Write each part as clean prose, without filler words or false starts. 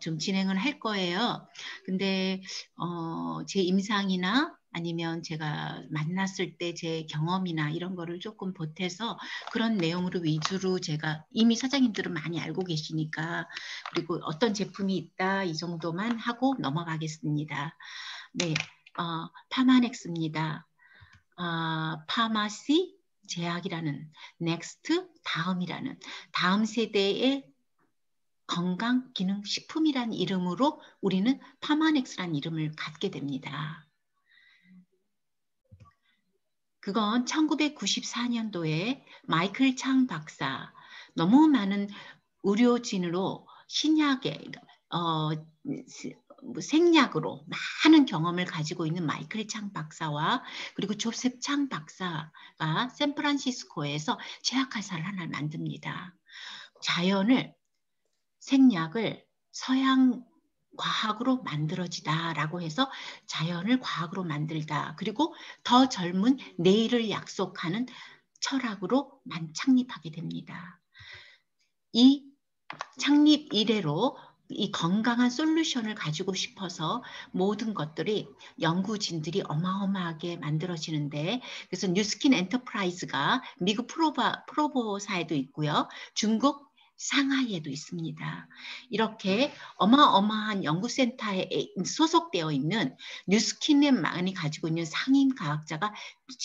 좀 진행을 할 거예요. 근데 제 임상이나 아니면 제가 만났을 때 제 경험이나 이런 거를 조금 보태서 그런 내용으로 위주로 제가 이미 사장님들은 많이 알고 계시니까 그리고 어떤 제품이 있다 이 정도만 하고 넘어가겠습니다. 네, 파마넥스입니다. 파마시 제약이라는 넥스트 다음이라는 다음 세대의 건강 기능 식품이란 이름으로 우리는 파마넥스란 이름을 갖게 됩니다. 그건 1994년도에 마이클 창 박사, 너무 많은 의료진으로 신약에 생약으로 많은 경험을 가지고 있는 마이클 창 박사와 그리고 조셉 창 박사가 샌프란시스코에서 제약회사를 하나 만듭니다. 생약을 서양 과학으로 만들어지다라고 해서 자연을 과학으로 만들다. 그리고 더 젊은 내일을 약속하는 철학으로 창립하게 됩니다. 이 창립 이래로 이 건강한 솔루션을 가지고 싶어서 모든 것들이 연구진들이 어마어마하게 만들어지는데 그래서 뉴스킨 엔터프라이즈가 미국 프로보사에도 있고요. 중국 상하이에도 있습니다. 이렇게 어마어마한 연구센터에 소속되어 있는 뉴스킨에 많이 가지고 있는 상임 과학자가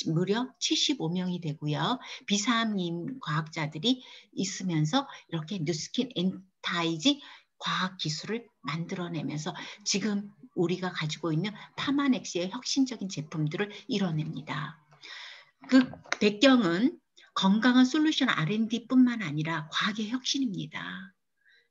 무려 75명이 되고요. 비상임 과학자들이 있으면서 이렇게 뉴스킨 엔타이지 과학 기술을 만들어내면서 지금 우리가 가지고 있는 파마넥스의 혁신적인 제품들을 이뤄냅니다. 그 배경은 건강한 솔루션 R&D뿐만 아니라 과학의 혁신입니다.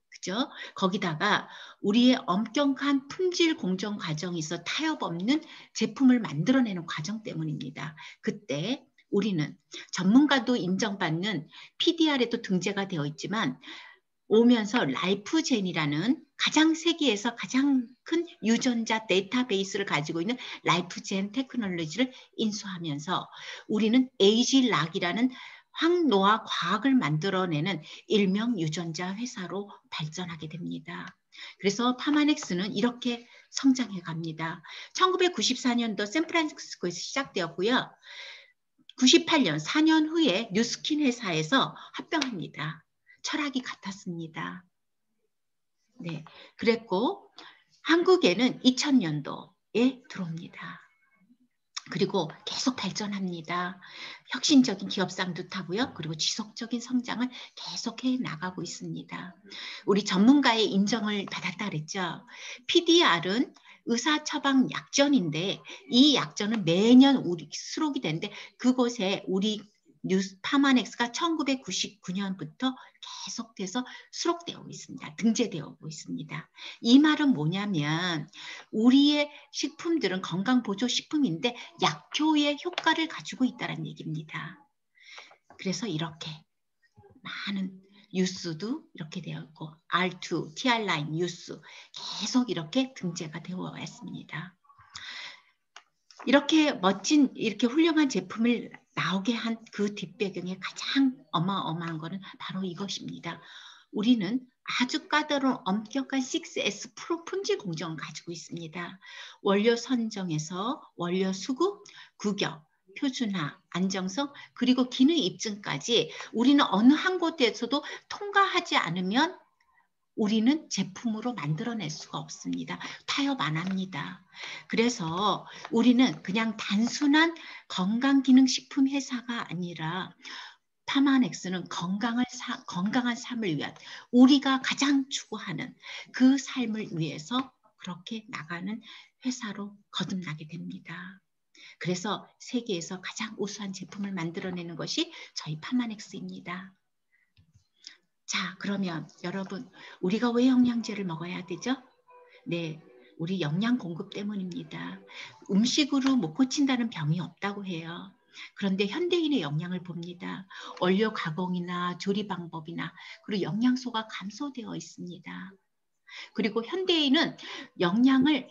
그죠? 거기다가 우리의 엄격한 품질 공정 과정이 있어 타협 없는 제품을 만들어내는 과정 때문입니다. 그때 우리는 전문가도 인정받는 PDR에도 등재가 되어 있지만 오면서 라이프젠이라는 세계에서 가장 큰 유전자 데이터베이스를 가지고 있는 라이프젠 테크놀로지를 인수하면서 우리는 에이지락이라는 항노화 과학을 만들어내는 일명 유전자 회사로 발전하게 됩니다. 그래서 파마넥스는 이렇게 성장해 갑니다. 1994년도 샌프란시스코에서 시작되었고요. 98년 4년 후에 뉴스킨 회사에서 합병합니다. 철학이 같았습니다. 네, 그랬고 한국에는 2000년도에 들어옵니다. 그리고 계속 발전합니다. 혁신적인 기업상도 타고요. 그리고 지속적인 성장을 계속해 나가고 있습니다. 우리 전문가의 인정을 받았다 그랬죠. PDR은 의사 처방 약전인데 이 약전은 매년 수록이 되는데 그곳에 우리 파마넥스가 1999년부터 계속돼서 수록되어 있습니다. 등재되어 있습니다. 이 말은 뭐냐면 우리의 식품들은 건강보조식품인데 약효의 효과를 가지고 있다는 얘기입니다. 그래서 이렇게 많은 뉴스도 이렇게 되어 있고 R2, TR9 뉴스 계속 이렇게 등재가 되어 왔습니다. 이렇게 멋진 이렇게 훌륭한 제품을 나오게 한 그 뒷배경에 가장 어마어마한 거는 바로 이것입니다. 우리는 아주 까다로운 엄격한 6S 프로 품질 공정을 가지고 있습니다. 원료 선정에서 원료 수급, 규격, 표준화, 안정성, 그리고 기능 입증까지 우리는 어느 한 곳에서도 통과하지 않으면 우리는 제품으로 만들어낼 수가 없습니다. 타협 안 합니다. 그래서 우리는 그냥 단순한 건강기능식품 회사가 아니라 파마넥스는 건강한 삶을 위한 우리가 가장 추구하는 그 삶을 위해서 그렇게 나가는 회사로 거듭나게 됩니다. 그래서 세계에서 가장 우수한 제품을 만들어내는 것이 저희 파마넥스입니다. 자, 그러면 여러분, 우리가 왜 영양제를 먹어야 되죠? 네, 우리 영양 공급 때문입니다. 음식으로 못 고친다는 병이 없다고 해요. 그런데 현대인의 영양을 봅니다. 원료 가공이나 조리 방법이나 그리고 영양소가 감소되어 있습니다. 그리고 현대인은 영양을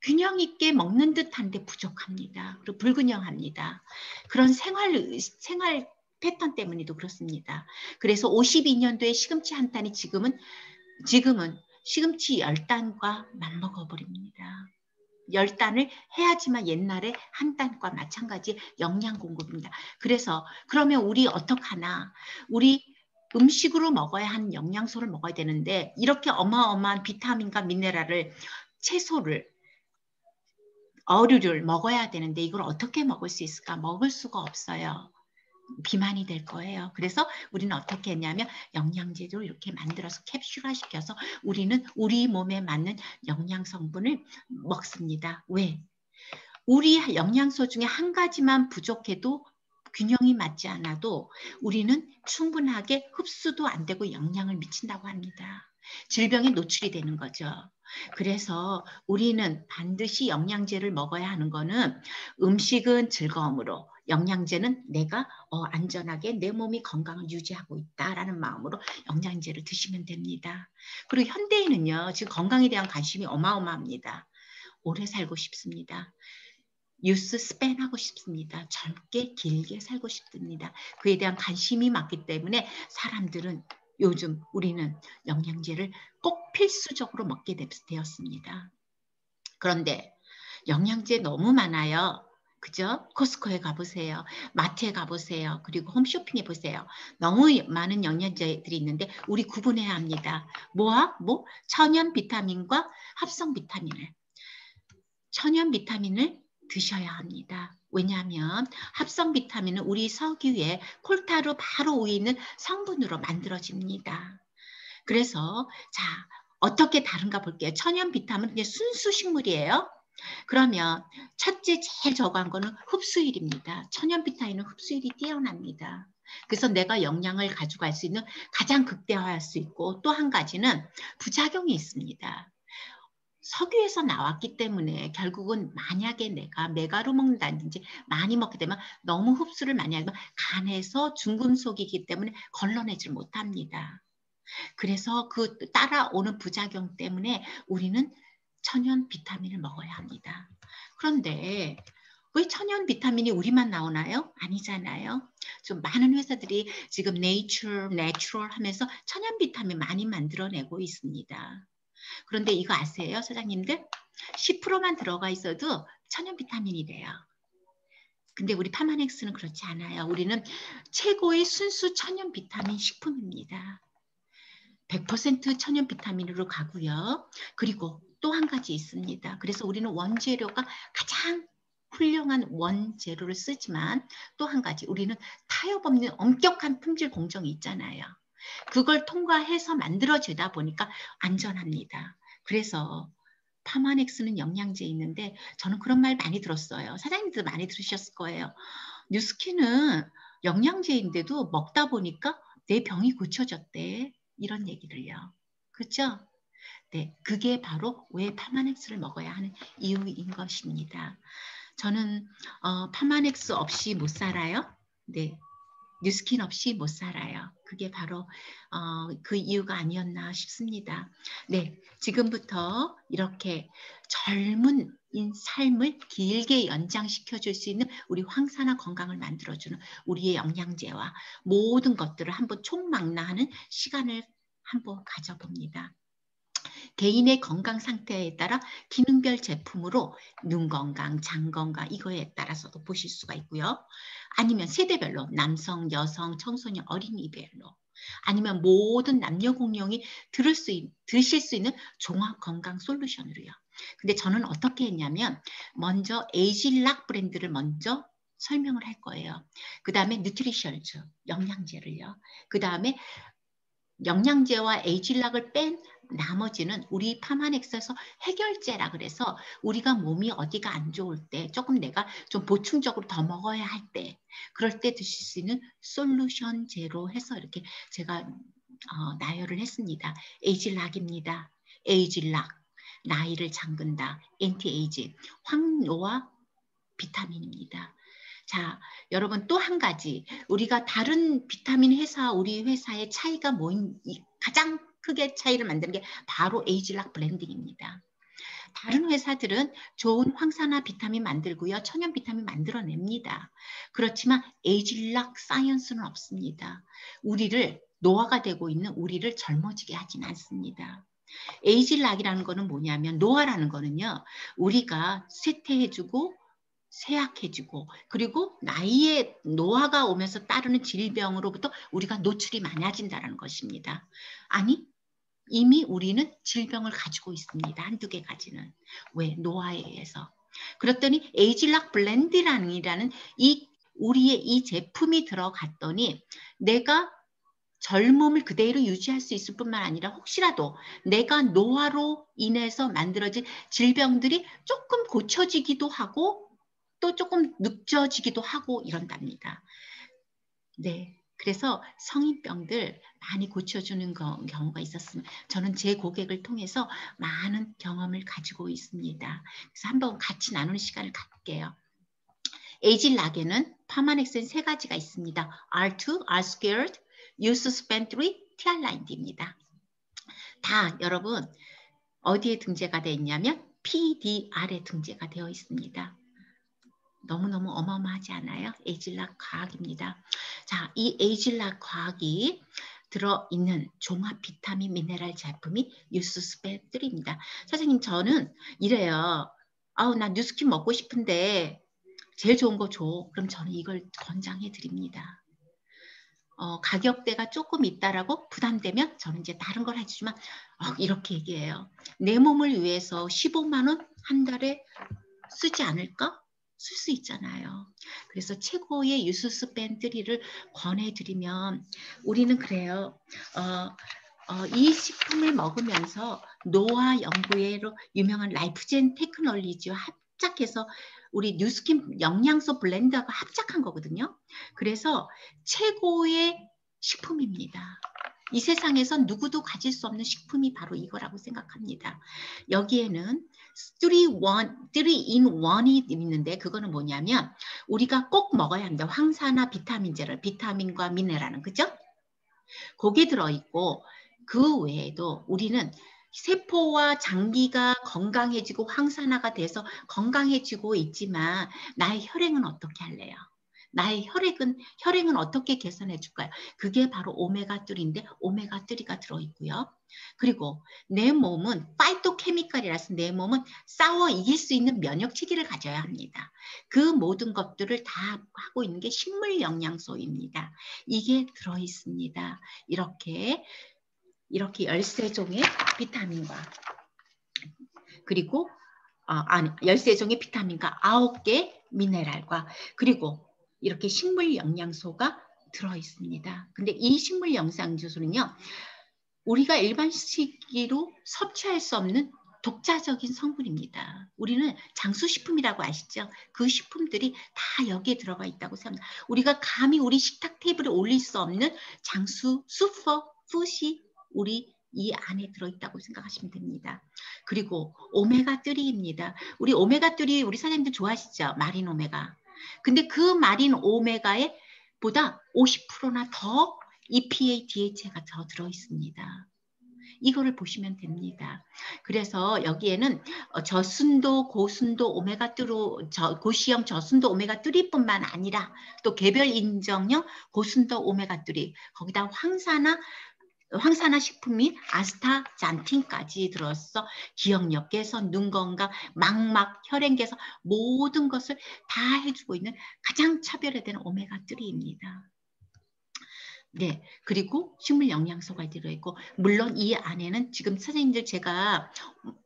균형 있게 먹는 듯한데 부족합니다. 그리고 불균형합니다. 그런 생활 패턴 때문에도 그렇습니다. 그래서 52년도에 시금치 한 단이 지금은 시금치 10단과 맞먹어버립니다. 10단을 해야지만 옛날에 한 단과 마찬가지 영양 공급입니다. 그래서 그러면 우리 어떡하나? 우리 음식으로 먹어야 하는 영양소를 먹어야 되는데 이렇게 어마어마한 비타민과 미네랄을 채소를 어류를 먹어야 되는데 이걸 어떻게 먹을 수 있을까? 먹을 수가 없어요. 비만이 될 거예요. 그래서 우리는 어떻게 했냐면 영양제를 이렇게 만들어서 캡슐화시켜서 우리는 우리 몸에 맞는 영양 성분을 먹습니다. 왜? 우리 영양소 중에 한 가지만 부족해도 균형이 맞지 않아도 우리는 충분하게 흡수도 안 되고 영향을 미친다고 합니다. 질병에 노출이 되는 거죠. 그래서 우리는 반드시 영양제를 먹어야 하는 거는 음식은 즐거움으로 영양제는 내가 안전하게 내 몸이 건강을 유지하고 있다라는 마음으로 영양제를 드시면 됩니다. 그리고 현대인은요, 지금 건강에 대한 관심이 어마어마합니다. 오래 살고 싶습니다. 유스 스팬 하고 싶습니다. 젊게 길게 살고 싶습니다. 그에 대한 관심이 많기 때문에 사람들은 요즘 우리는 영양제를 꼭 필수적으로 먹게 되었습니다. 그런데 영양제 너무 많아요. 그죠? 코스코에 가보세요. 마트에 가보세요. 그리고 홈쇼핑에 보세요. 너무 많은 영양제들이 있는데 우리 구분해야 합니다. 뭐와? 뭐? 천연 비타민과 합성 비타민을. 천연 비타민을 드셔야 합니다. 왜냐하면 합성 비타민은 우리 석유에 콜타로 바로 우이는 성분으로 만들어집니다. 그래서 자, 어떻게 다른가 볼게요. 천연 비타민은 그냥 순수 식물이에요. 그러면 첫째 제일 저거한 거는 흡수율입니다. 천연 비타민은 흡수율이 뛰어납니다. 그래서 내가 영양을 가져갈 수 있는 가장 극대화할 수 있고 또 한 가지는 부작용이 있습니다. 석유에서 나왔기 때문에 결국은 만약에 내가 메가로 먹는다든지 많이 먹게 되면 너무 흡수를 많이 하면 간에서 중금속이기 때문에 걸러내질 못합니다. 그래서 그 따라오는 부작용 때문에 우리는 천연 비타민을 먹어야 합니다. 그런데 왜 천연 비타민이 우리만 나오나요? 아니잖아요. 좀 많은 회사들이 지금 내추럴 하면서 천연 비타민 많이 만들어내고 있습니다. 그런데 이거 아세요, 사장님들? 10%만 들어가 있어도 천연 비타민이래요. 근데 우리 파마넥스는 그렇지 않아요. 우리는 최고의 순수 천연 비타민 식품입니다. 100% 천연 비타민으로 가고요. 그리고 또 한 가지 있습니다. 그래서 우리는 원재료가 가장 훌륭한 원재료를 쓰지만 또 한 가지 우리는 타협 없는 엄격한 품질 공정이 있잖아요. 그걸 통과해서 만들어지다 보니까 안전합니다. 그래서 파마넥스는 영양제 있는데 저는 그런 말 많이 들었어요. 사장님도 많이 들으셨을 거예요. 뉴스킨은 영양제인데도 먹다 보니까 내 병이 고쳐졌대. 이런 얘기를요. 그렇죠? 네, 그게 바로 왜 파마넥스를 먹어야 하는 이유인 것입니다. 저는 파마넥스 없이 못 살아요. 네, 뉴스킨 없이 못 살아요. 그게 바로 그 이유가 아니었나 싶습니다. 네, 지금부터 이렇게 젊은 삶을 길게 연장시켜 줄 수 있는 우리 황산화 건강을 만들어주는 우리의 영양제와 모든 것들을 한번 총망라하는 시간을 한번 가져봅니다. 개인의 건강 상태에 따라 기능별 제품으로 눈 건강, 장 건강 이거에 따라서도 보실 수가 있고요. 아니면 세대별로 남성, 여성, 청소년, 어린이별로 아니면 모든 남녀 공용이 드실 수 있는 종합 건강 솔루션으로요. 근데 저는 어떻게 했냐면 먼저 에이질락 브랜드를 먼저 설명을 할 거예요. 그 다음에 뉴트리션즈, 영양제를요. 그 다음에 영양제와 에이질락을 뺀 나머지는 우리 파마넥스에서 해결제라 그래서 우리가 몸이 어디가 안 좋을 때 조금 내가 좀 보충적으로 더 먹어야 할 때 그럴 때 드실 수 있는 솔루션제로 해서 이렇게 제가 나열을 했습니다. 에이질락입니다. 에이질락, 나이를 잠근다, 엔티에이징, 황노화 비타민입니다. 자, 여러분 또 한 가지 우리가 다른 비타민 회사 우리 회사의 차이가 뭐인 가장 크게 차이를 만드는 게 바로 에이질락 브랜딩입니다. 다른 회사들은 좋은 황산화 비타민 만들고요. 천연 비타민 만들어냅니다. 그렇지만 에이질락 사이언스는 없습니다. 우리를 노화가 되고 있는 우리를 젊어지게 하진 않습니다. 에이질락이라는 거는 뭐냐면 노화라는 거는요. 우리가 쇠퇴해주고 쇠약해지고 그리고 나이에 노화가 오면서 따르는 질병으로부터 우리가 노출이 많아진다는 것입니다. 아니 이미 우리는 질병을 가지고 있습니다. 한두 개 가지는. 왜? 노화에 의해서. 그랬더니 에이질락 블렌드라는 이 우리의 이 제품이 들어갔더니 내가 젊음을 그대로 유지할 수 있을 뿐만 아니라 혹시라도 내가 노화로 인해서 만들어진 질병들이 조금 고쳐지기도 하고 또 조금 늦춰지기도 하고 이런답니다. 네. 그래서 성인병들 많이 고쳐주는 경우가 있었으면 저는 제 고객을 통해서 많은 경험을 가지고 있습니다. 그래서 한번 같이 나누는 시간을 갖게요. 에이질락에는 파마넥센 세 가지가 있습니다. R2, R-squared, 유스스펜3, 티알라인드입니다. 다 여러분 어디에 등재가 되어 있냐면 PDR에 등재가 되어 있습니다. 너무너무 어마어마하지 않아요? 에이질락 과학입니다. 자, 이 에이질락 과학이 들어있는 종합 비타민 미네랄 제품이 유스스펜3입니다. 선생님 저는 이래요. 아우 나 뉴스킨 먹고 싶은데 제일 좋은 거 줘. 그럼 저는 이걸 권장해 드립니다. 가격대가 조금 있다라고 부담되면 저는 이제 다른 걸 해주지만 이렇게 얘기해요. 내 몸을 위해서 15만 원 한 달에 쓰지 않을까? 쓸 수 있잖아요. 그래서 최고의 유스스펜3를 권해드리면 우리는 그래요. 이 식품을 먹으면서 노화 연구에로 유명한 라이프젠 테크놀로지와 합작해서 우리 뉴스킨 영양소 블렌드하고 합작한 거거든요. 그래서 최고의 식품입니다. 이 세상에선 누구도 가질 수 없는 식품이 바로 이거라고 생각합니다. 여기에는 3-in-1이 있는데 그거는 뭐냐면 우리가 꼭 먹어야 합니다. 황산화 비타민제를 비타민과 미네랄은 그죠? 그게 들어있고 그 외에도 우리는 세포와 장기가 건강해지고 황산화가 돼서 건강해지고 있지만 나의 혈행은 어떻게 할래요? 나의 혈행은 어떻게 개선해 줄까요? 그게 바로 오메가3인데 오메가3가 들어있고요. 그리고 내 몸은 파이토케미칼이라서 내 몸은 싸워 이길 수 있는 면역 체계를 가져야 합니다. 그 모든 것들을 다 하고 있는 게 식물 영양소입니다. 이게 들어있습니다. 이렇게 13종의 비타민과 그리고 13종의 비타민과 9개 미네랄과 그리고 이렇게 식물 영양소가 들어있습니다. 근데 이 식물 영양소는요. 우리가 일반식으로 섭취할 수 없는 독자적인 성분입니다. 우리는 장수식품이라고 아시죠? 그 식품들이 다 여기에 들어가 있다고 생각합니다. 우리가 감히 우리 식탁 테이블에 올릴 수 없는 장수, 슈퍼푸시 우리 이 안에 들어있다고 생각하시면 됩니다. 그리고 오메가3입니다. 우리 오메가3 우리 사장님들 좋아하시죠? 마린 오메가. 근데 그 마린 오메가에 보다 50%나 더 EPA, DHA가 더 들어있습니다. 이거를 보시면 됩니다. 그래서 여기에는 저순도, 고순도 오메가3, 고시형 저순도 오메가3뿐만 아니라 또 개별 인정형 고순도 오메가3, 거기다 황산화 식품이 아스타잔틴까지 들어서 기억력 개선, 눈 건강, 망막, 혈행 개선 모든 것을 다 해주고 있는 가장 차별화된 오메가3입니다. 네, 그리고 식물 영양소가 들어있고 물론 이 안에는 지금 선생님들 제가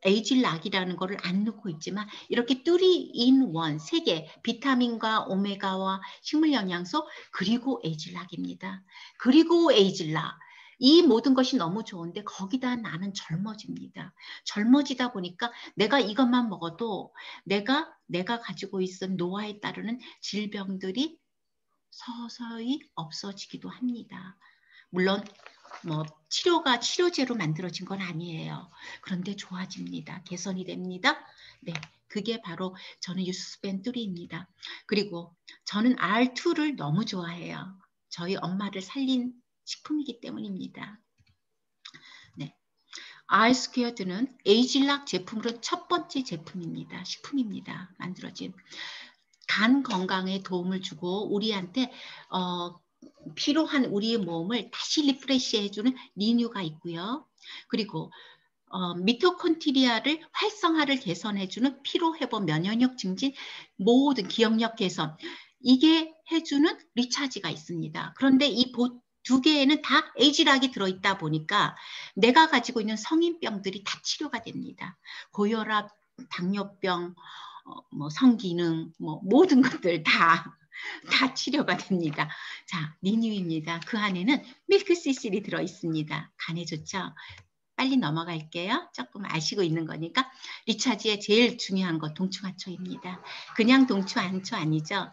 에이질락이라는 거를 안 넣고 있지만 이렇게 3-in-1 3개 비타민과 오메가와 식물 영양소 그리고 에이질락입니다. 그리고 에이질락 이 모든 것이 너무 좋은데 거기다 나는 젊어집니다. 젊어지다 보니까 내가 이것만 먹어도 내가 가지고 있은 노화에 따르는 질병들이 서서히 없어지기도 합니다. 물론 뭐 치료제로 만들어진 건 아니에요. 그런데 좋아집니다. 개선이 됩니다. 네, 그게 바로 저는 유스스펜3입니다. 그리고 저는 R2를 너무 좋아해요. 저희 엄마를 살린 식품이기 때문입니다. 네, R-스퀘어드는 에이질락 제품으로 첫 번째 제품입니다. 식품입니다. 만들어진. 간 건강에 도움을 주고 우리한테 필요한 우리의 몸을 다시 리프레시 해주는 리뉴가 있고요. 그리고 미토콘드리아를 활성화를 개선해주는 피로회복, 면역력 증진, 모든 기억력 개선, 이게 해주는 리차지가 있습니다. 그런데 이 두 개에는 다 에이지락이 들어있다 보니까 내가 가지고 있는 성인병들이 다 치료가 됩니다. 고혈압, 당뇨병, 뭐 성기능, 뭐 모든 것들 다 치료가 됩니다. 자, 리뉴입니다. 그 안에는 밀크시슬이 들어있습니다. 간에 좋죠? 빨리 넘어갈게요. 조금 아시고 있는 거니까. 리차지의 제일 중요한 거 동충하초입니다. 그냥 동충하초 아니죠?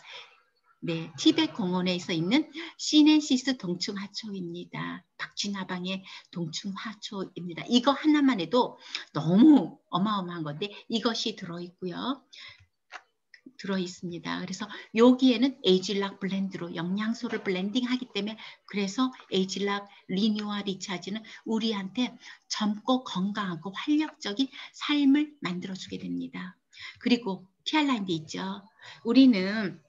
네, 티벳 공원에서 있는 시넨시스 동충하초입니다. 박쥐나방의 동충하초입니다. 이거 하나만 해도 너무 어마어마한 건데 이것이 들어있고요. 들어있습니다. 그래서 여기에는 에이질락 블렌드로 영양소를 블렌딩하기 때문에 그래서 에이질락 리뉴와 리차지는 우리한테 젊고 건강하고 활력적인 삶을 만들어주게 됩니다. 그리고 티알라인드 있죠. 우리는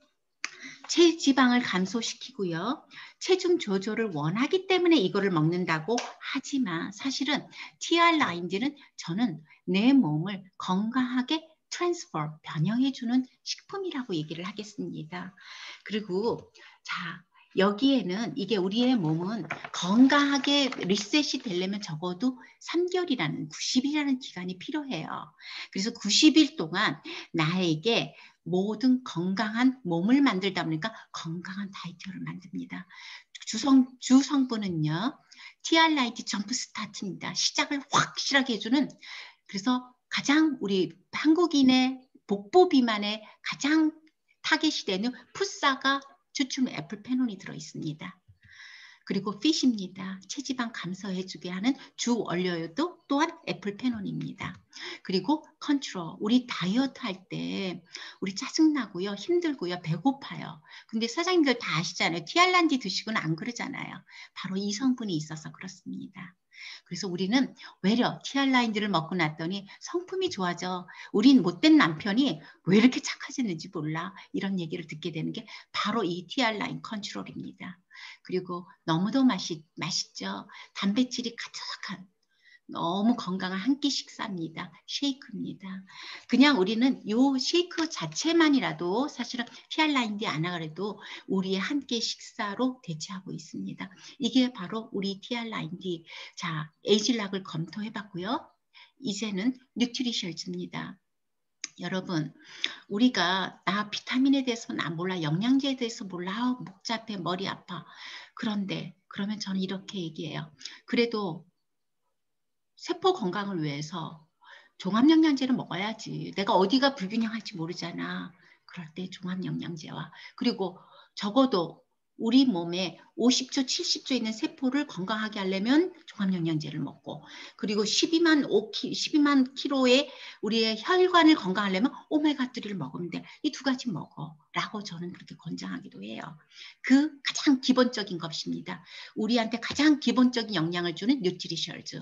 체지방을 감소시키고요. 체중 조절을 원하기 때문에 이거를 먹는다고 하지만 사실은 티알라인드는 저는 내 몸을 건강하게 트랜스퍼, 변형해주는 식품이라고 얘기를 하겠습니다. 그리고 자, 여기에는 이게 우리의 몸은 건강하게 리셋이 되려면 적어도 3개월이라는 90일이라는 기간이 필요해요. 그래서 90일 동안 나에게 모든 건강한 몸을 만들다 보니까 건강한 다이어트를 만듭니다. 주성분은요. 티알라이트 점프 스타트입니다. 시작을 확실하게 해주는 그래서 가장 우리 한국인의 복부 비만에 가장 타겟이 되는 푸사가 추춤 애플페논이 들어있습니다. 그리고 피쉬입니다. 체지방 감소해주게 하는 주 원료도 또한 애플페논입니다. 그리고 컨트롤, 우리 다이어트 할 때 우리 짜증나고요, 힘들고요, 배고파요. 근데 사장님들 다 아시잖아요. 티알란디 드시고는 안 그러잖아요. 바로 이 성분이 있어서 그렇습니다. 그래서 우리는 외려 티알라인드를 먹고 났더니 성품이 좋아져. 우린 못된 남편이 왜 이렇게 착하셨는지 몰라. 이런 얘기를 듣게 되는 게 바로 이 티알라인 컨트롤입니다. 그리고 너무도 맛있죠. 단백질이 가득한 너무 건강한 한 끼 식사입니다. 쉐이크입니다. 그냥 우리는 이 쉐이크 자체만이라도 사실은 티알라인드 안 하더라도 우리의 한 끼 식사로 대체하고 있습니다. 이게 바로 우리 티알라인드. 자, 에이질락을 검토해봤고요. 이제는 뉴트리셜즈입니다. 여러분, 우리가 나 비타민에 대해서 나 몰라, 영양제에 대해서 몰라, 복잡해, 머리 아파. 그런데 그러면 저는 이렇게 얘기해요. 그래도 세포 건강을 위해서 종합영양제를 먹어야지. 내가 어디가 불균형할지 모르잖아. 그럴 때 종합영양제와 그리고 적어도 우리 몸에 50조, 70조 있는 세포를 건강하게 하려면 종합영양제를 먹고 그리고 12만 킬로의 우리의 혈관을 건강하려면 오메가3를 먹으면 돼. 이 두 가지 먹어. 라고 저는 그렇게 권장하기도 해요. 그 가장 기본적인 것입니다. 우리한테 가장 기본적인 영양을 주는 뉴트리셜즈.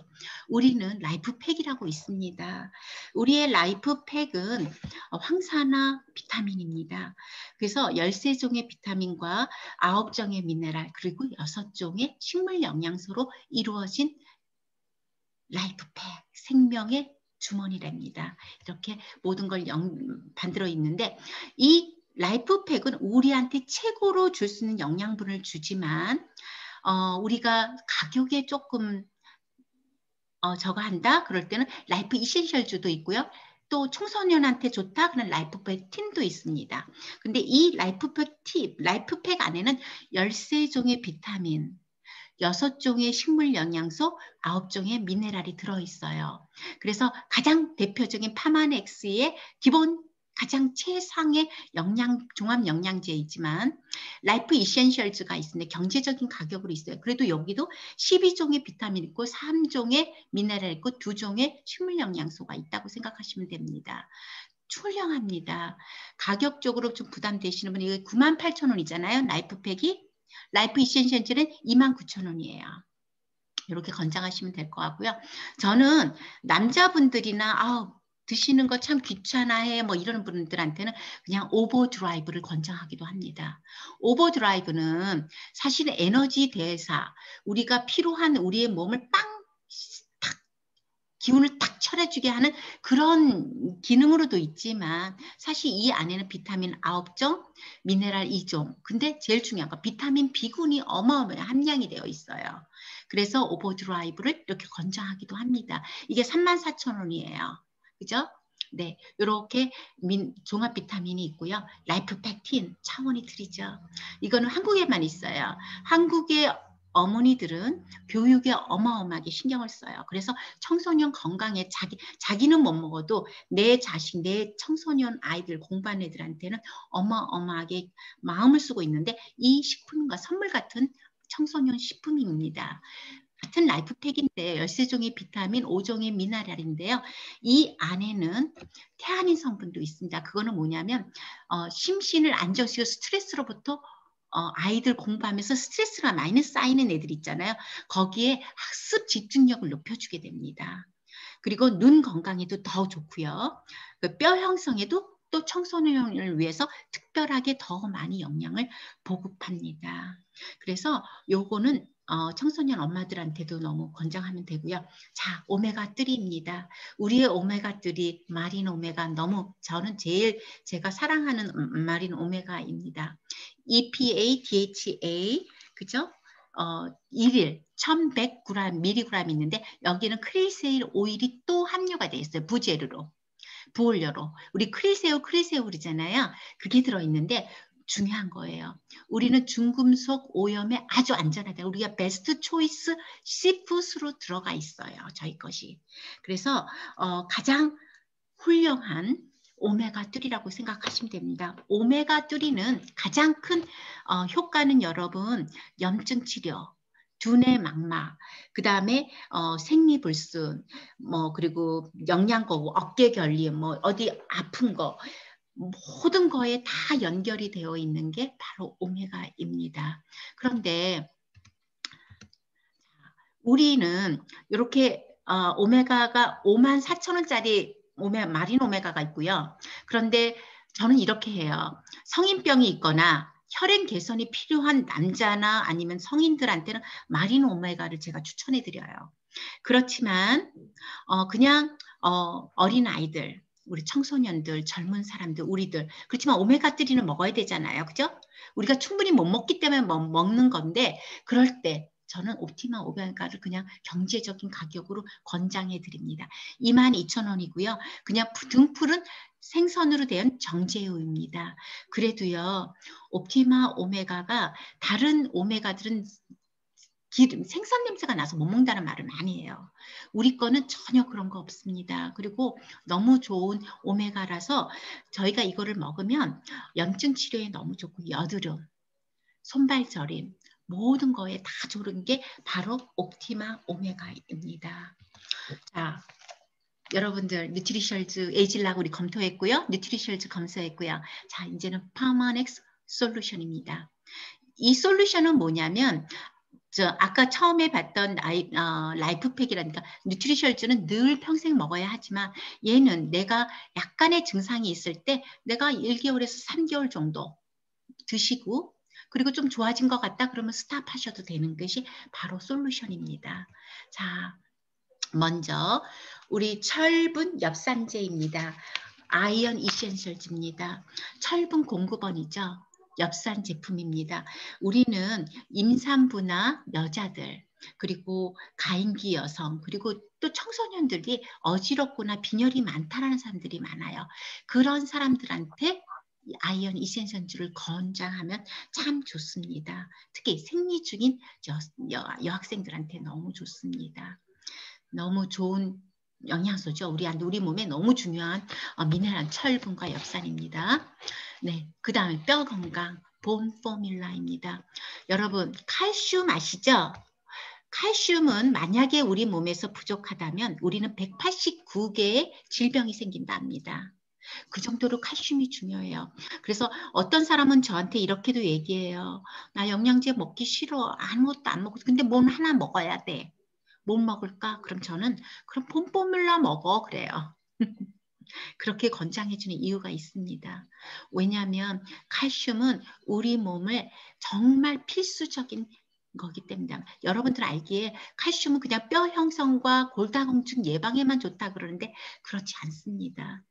우리는 라이프팩이라고 있습니다. 우리의 라이프팩은 황산화 비타민입니다. 그래서 13종의 비타민과 9종의 미네랄 그리고 6종의 식물 영양소로 이루어진 라이프팩, 생명의 주머니랍니다. 이렇게 모든 걸 만들어 있는데 이 라이프팩은 우리한테 최고로 줄 수 있는 영양분을 주지만 우리가 가격에 조금 저거 한다? 그럴 때는 라이프 이센셜주도 있고요. 또 청소년한테 좋다? 그런 라이프팩 틴도 있습니다. 근데 이 라이프팩 안에는 13종의 비타민, 6종의 식물 영양소, 9종의 미네랄이 들어있어요. 그래서 가장 대표적인 파마넥스의 기본 가장 최상의 종합 영양제이지만 라이프 이센셜즈가 있는데 경제적인 가격으로 있어요. 그래도 여기도 12종의 비타민 있고 3종의 미네랄 있고 2종의 식물 영양소가 있다고 생각하시면 됩니다. 훌륭합니다. 가격적으로 좀 부담되시는 분이 98,000원이잖아요. 라이프팩이. 라이프 이센셜즈는 29,000원이에요. 이렇게 권장하시면 될 것 같고요. 저는 남자분들이나 드시는 거 참 귀찮아해 뭐 이런 분들한테는 그냥 오버드라이브를 권장하기도 합니다. 오버드라이브는 사실은 에너지 대사, 우리가 필요한 우리의 몸을 딱 기운을 탁 차려주게 하는 그런 기능으로도 있지만 사실 이 안에는 비타민 9종, 미네랄 2종. 근데 제일 중요한 건 비타민 B군이 어마어마하게 함량이 되어 있어요. 그래서 오버드라이브를 이렇게 권장하기도 합니다. 이게 34,000원이에요. 그죠? 네, 이렇게 종합 비타민이 있고요. 라이프 팩틴 차원이 들이죠. 이거는 한국에만 있어요. 한국의 어머니들은 교육에 어마어마하게 신경을 써요. 그래서 청소년 건강에 자기는 못 먹어도 내 자식, 내 청소년 아이들 공부하는 애들한테는 어마어마하게 마음을 쓰고 있는데 이 식품과 선물 같은 청소년 식품입니다. 같은 라이프팩인데 13종의 비타민, 5종의 미네랄인데요. 이 안에는 태아닌 성분도 있습니다. 그거는 뭐냐면 심신을 안정시키고 스트레스로부터 아이들 공부하면서 스트레스가 많이 쌓이는 애들 있잖아요. 거기에 학습 집중력을 높여주게 됩니다. 그리고 눈 건강에도 더 좋고요. 뼈 형성에도 또 청소년을 위해서 특별하게 더 많이 영양을 보급합니다. 그래서 요거는 청소년 엄마들한테도 너무 권장하면 되고요. 자, 오메가3입니다. 우리의 오메가3, 마린 오메가 너무 저는 제일 제가 사랑하는 마린 오메가입니다. EPA, DHA, 그죠? 1일 1100g, mg 있는데 여기는 크릴세일 오일이 또 함유가 되어 있어요. 부재료로, 부원료로. 우리 크릴새우 그러잖아요. 그게 들어있는데 중요한 거예요. 우리는 중금속 오염에 아주 안전하다. 우리가 베스트 초이스 시푸드로 들어가 있어요. 저희 것이. 그래서 가장 훌륭한 오메가3라고 생각하시면 됩니다. 오메가3는 가장 큰 효과는 여러분 염증 치료, 두뇌 망막, 그 다음에 생리불순, 그리고 영양거부, 어깨 결림, 어디 아픈 거 모든 거에 다 연결이 되어 있는 게 바로 오메가입니다. 그런데 우리는 이렇게 오메가가 54,000원짜리 마린 오메가가 있고요. 그런데 저는 이렇게 해요. 성인병이 있거나 혈행 개선이 필요한 남자나 아니면 성인들한테는 마린 오메가를 제가 추천해 드려요. 그렇지만 그냥 어린 아이들, 우리 청소년들, 젊은 사람들, 우리들 그렇지만 오메가3는 먹어야 되잖아요. 그죠? 우리가 충분히 못 먹기 때문에 먹는 건데 그럴 때 저는 옵티마 오메가를 그냥 경제적인 가격으로 권장해 드립니다. 22,000원이고요. 그냥 등풀은 생선으로 된 정제우입니다. 그래도요. 옵티마 오메가가 다른 오메가들은 기름, 생선 냄새가 나서 못 먹는다는 말을 많이 해요. 우리 거는 전혀 그런 거 없습니다. 그리고 너무 좋은 오메가라서 저희가 이거를 먹으면 염증 치료에 너무 좋고 여드름, 손발 저림, 모든 거에 다 좋은 게 바로 옵티마 오메가입니다. 자, 여러분들 뉴트리셜즈 에이질라고 우리 검토했고요. 뉴트리셜즈 검사했고요. 자, 이제는 파마넥스 솔루션입니다. 이 솔루션은 뭐냐면 아까 처음에 봤던 라이프팩이라니까 뉴트리셜즈는 늘 평생 먹어야 하지만 얘는 내가 약간의 증상이 있을 때 내가 1개월에서 3개월 정도 드시고 그리고 좀 좋아진 것 같다 그러면 스탑하셔도 되는 것이 바로 솔루션입니다. 자, 먼저 우리 철분 엽산제입니다. 아이언 이센셜즈입니다. 철분 공급원이죠. 엽산 제품입니다. 우리는 임산부나 여자들 그리고 가임기 여성 그리고 또 청소년들이 어지럽거나 빈혈이 많다라는 사람들이 많아요. 그런 사람들한테 아이언 이센션즈를 권장하면 참 좋습니다. 특히 생리 중인 여학생들한테 너무 좋습니다. 너무 좋은 영양소죠. 우리 몸에 너무 중요한 미네랄 철분과 엽산입니다. 네, 그 다음에 뼈 건강 본 포뮬라입니다. 여러분 칼슘 아시죠? 칼슘은 만약에 우리 몸에서 부족하다면 우리는 189개의 질병이 생긴다 합니다. 그 정도로 칼슘이 중요해요. 그래서 어떤 사람은 저한테 이렇게도 얘기해요. 나 영양제 먹기 싫어. 아무것도 안 먹고 근데 뭔 하나 먹어야 돼. 못 먹을까? 그럼 저는 그럼 폼포뮬라 먹어 그래요. 그렇게 권장해주는 이유가 있습니다. 왜냐하면 칼슘은 우리 몸을 정말 필수적인 거기 때문에 여러분들 알기에 칼슘은 그냥 뼈 형성과 골다공증 예방에만 좋다 그러는데 그렇지 않습니다.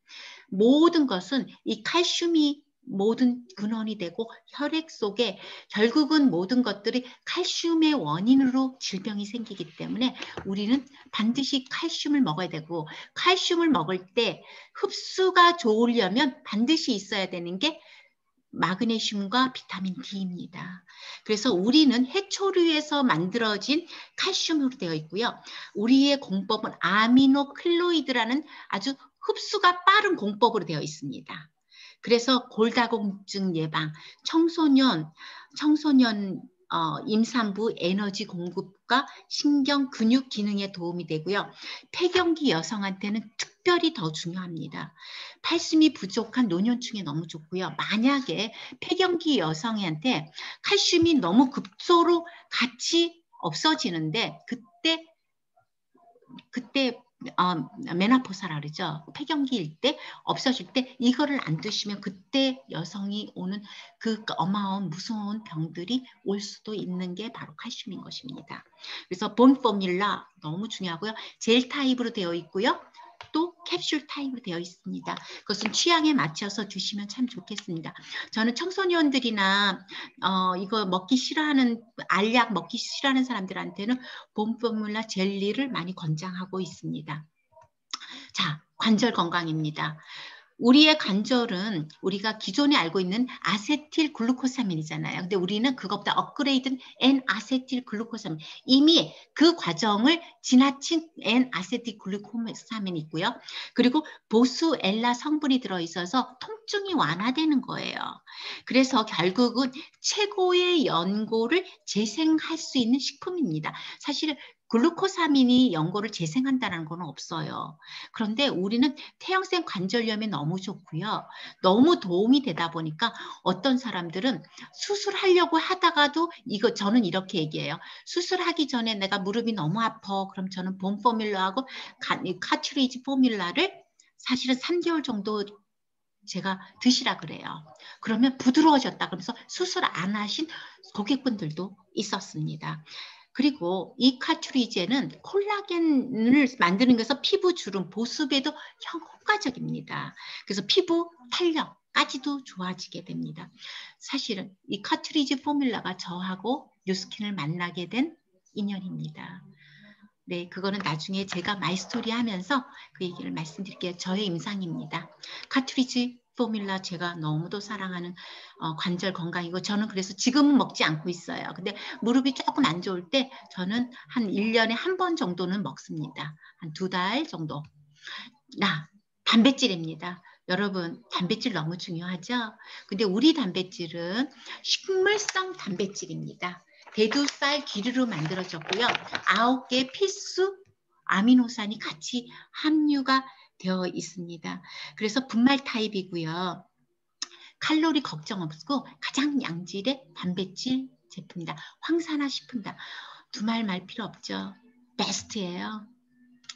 모든 것은 이 칼슘이 모든 근원이 되고 혈액 속에 결국은 모든 것들이 칼슘의 원인으로 질병이 생기기 때문에 우리는 반드시 칼슘을 먹어야 되고, 칼슘을 먹을 때 흡수가 좋으려면 반드시 있어야 되는 게 마그네슘과 비타민 D입니다. 그래서 우리는 해초류에서 만들어진 칼슘으로 되어 있고요. 우리의 공법은 아미노클로이드라는 아주 흡수가 빠른 공법으로 되어 있습니다. 그래서 골다공증 예방, 청소년 임산부 에너지 공급과 신경 근육 기능에 도움이 되고요. 폐경기 여성한테는 특별히 더 중요합니다. 칼슘이 부족한 노년층에 너무 좋고요. 만약에 폐경기 여성한테 칼슘이 너무 급소로 같이 없어지는데 그때 메노포사라 그러죠. 폐경기일 때 없어질 때 이거를 안 드시면 그때 여성이 오는 그 어마어마한 무서운 병들이 올 수도 있는 게 바로 칼슘인 것입니다. 그래서 본 포뮬라 너무 중요하고요. 젤 타입으로 되어 있고요. 또 캡슐 타입으로 되어 있습니다. 그것은 취향에 맞춰서 드시면 참 좋겠습니다. 저는 청소년들이나 이거 먹기 싫어하는 알약 먹기 싫어하는 사람들한테는 본 포뮬라 젤리를 많이 권장하고 있습니다. 자, 관절 건강입니다. 우리의 관절은 우리가 기존에 알고 있는 아세틸 글루코사민이잖아요. 근데 우리는 그것보다 업그레이드된 N-아세틸 글루코사민, 이미 그 과정을 지나친 N-아세틸 글루코사민이 있고요. 그리고 보수엘라 성분이 들어있어서 통증이 완화되는 거예요. 그래서 결국은 최고의 연고를 재생할 수 있는 식품입니다. 사실 글루코사민이 연고를 재생한다는 건 없어요. 그런데 우리는 태형성 관절염에 너무 좋고요. 너무 도움이 되다 보니까 어떤 사람들은 수술하려고 하다가도 저는 이렇게 얘기해요. 수술하기 전에 내가 무릎이 너무 아파. 그럼 저는 본 포뮬라하고 카트리지 포뮬라를 사실은 3개월 정도 제가 드시라 그래요. 그러면 부드러워졌다. 그러면서 수술 안 하신 고객분들도 있었습니다. 그리고 이 카트리제는 콜라겐을 만드는 것에서 피부 주름, 보습에도 효과적입니다. 그래서 피부 탄력까지도 좋아지게 됩니다. 사실은 이 카트리지 포뮬라가 저하고 뉴스킨을 만나게 된 인연입니다. 네, 그거는 나중에 제가 마이스토리 하면서 그 얘기를 말씀드릴게요. 저의 임상입니다. 카트리지 포뮬라 제가 너무도 사랑하는 관절 건강이고, 저는 그래서 지금은 먹지 않고 있어요. 근데 무릎이 조금 안 좋을 때 저는 한 1년에 한 번 정도는 먹습니다. 한 2달 정도. 단백질입니다. 여러분, 단백질 너무 중요하죠? 근데 우리 단백질은 식물성 단백질입니다. 대두쌀 기르로 만들어졌고요. 9개 필수 아미노산이 같이 함유가 되어 있습니다. 그래서 분말 타입이고요. 칼로리 걱정 없고 가장 양질의 단백질 제품입니다. 황산화 식품이다. 두말 말 필요 없죠. 베스트예요.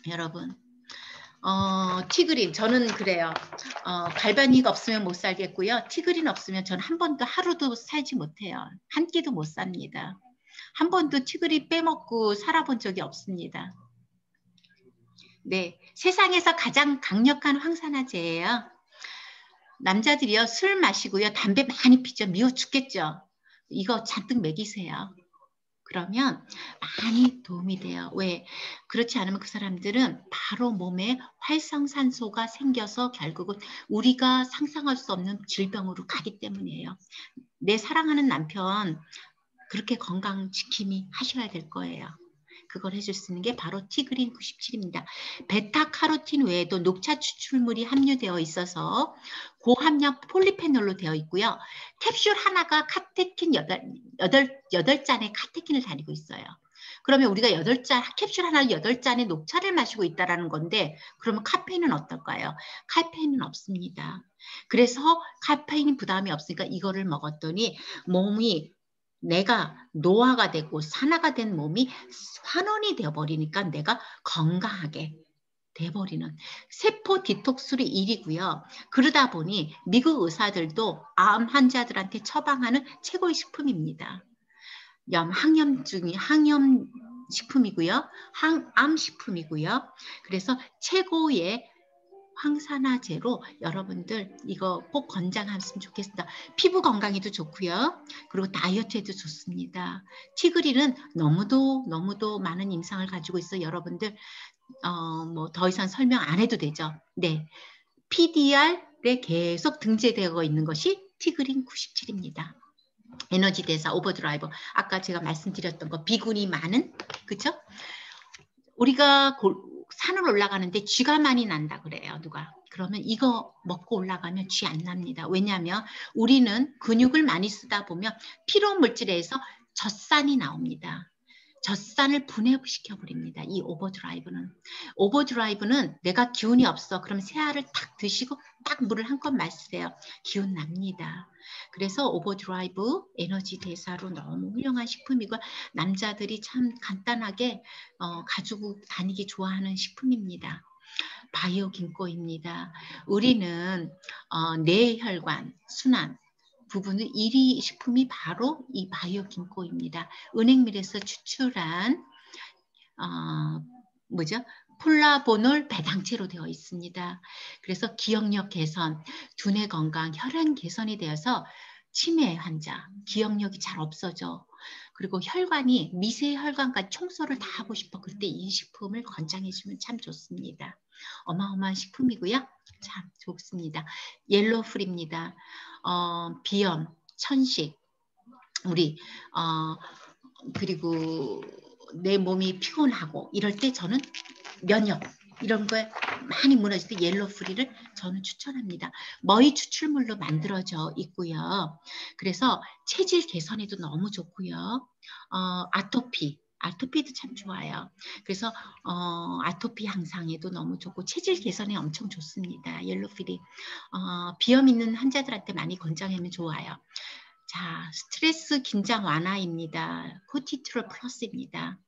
여러분. 티그린, 저는 그래요. 갈바닉 없으면 못 살겠고요. 티그린 없으면 저는 한 번도 하루도 살지 못해요. 한 끼도 못 삽니다. 한 번도 티그린 빼먹고 살아본 적이 없습니다. 네, 세상에서 가장 강력한 황산화제예요. 남자들이요, 술 마시고요, 담배 많이 피죠. 미워 죽겠죠. 이거 잔뜩 먹이세요. 그러면 많이 도움이 돼요. 왜? 그렇지 않으면 그 사람들은 바로 몸에 활성산소가 생겨서 결국은 우리가 상상할 수 없는 질병으로 가기 때문이에요. 내 사랑하는 남편 그렇게 건강 지킴이 하셔야 될 거예요. 그걸 해줄 수 있는 게 바로 티그린 97입니다. 베타카로틴 외에도 녹차 추출물이 함유되어 있어서 고함량 폴리페놀로 되어 있고요. 캡슐 하나가 카테킨 8잔의 카테킨을 다니고 있어요. 그러면 우리가 캡슐 하나를 8잔의 녹차를 마시고 있다는 건데, 그러면 카페인은 어떨까요? 카페인은 없습니다. 그래서 카페인 부담이 없으니까 이거를 먹었더니 몸이, 내가 노화가 되고 산화가 된 몸이 환원이 되어버리니까 내가 건강하게 돼버리는 세포 디톡스로 1위고요. 그러다 보니 미국 의사들도 암 환자들한테 처방하는 최고의 식품입니다. 항염 식품이고요. 항암 식품이고요. 그래서 최고의 황산화제로 여러분들 이거 꼭 권장하셨으면 좋겠습니다. 피부 건강에도 좋고요. 그리고 다이어트에도 좋습니다. 티그린은 너무도 많은 임상을 가지고 있어 여러분들 뭐 더 이상 설명 안 해도 되죠. 네, PDR에 계속 등재되어 있는 것이 티그린 97입니다. 에너지 대사 오버드라이버 아까 제가 말씀드렸던 거 비군이 많은 그쵸? 우리가 산을 올라가는데 쥐가 많이 난다 그래요. 누가? 그러면 이거 먹고 올라가면 쥐 안 납니다. 왜냐하면 우리는 근육을 많이 쓰다 보면 피로 물질에서 젖산이 나옵니다. 젖산을 분해시켜버립니다. 이 오버드라이브는 내가 기운이 없어. 그럼 새알을 탁 드시고 딱 물을 한껏 마시세요. 기운 납니다. 그래서 오버드라이브 에너지 대사로 너무 훌륭한 식품이고 남자들이 참 간단하게 가지고 다니기 좋아하는 식품입니다. 바이오 긴코입니다. 우리는 뇌혈관, 순환 부분의 1위 식품이 바로 이 바이오 긴코입니다. 은행밀에서 추출한 뭐죠? 폴라보놀 배당체로 되어 있습니다. 그래서 기억력 개선, 두뇌 건강, 혈행 개선이 되어서 치매 환자, 기억력이 잘 없어져. 그리고 혈관이 미세 혈관까지 청소를 다 하고 싶어. 그때 이 식품을 권장해 주면 참 좋습니다. 어마어마한 식품이고요. 참 좋습니다. 옐로우풀입니다. 비염, 천식, 우리 그리고 내 몸이 피곤하고 이럴 때 저는 면역 이런 거에 많이 무너질 때 옐로우프리를 저는 추천합니다. 머위 추출물로 만들어져 있고요. 그래서 체질 개선에도 너무 좋고요. 아토피도 참 좋아요. 그래서 아토피 향상에도 너무 좋고 체질 개선에 엄청 좋습니다. 옐로우프리 비염 있는 환자들한테 많이 권장하면 좋아요. 자, 스트레스 긴장 완화입니다. 코티트롤 플러스입니다.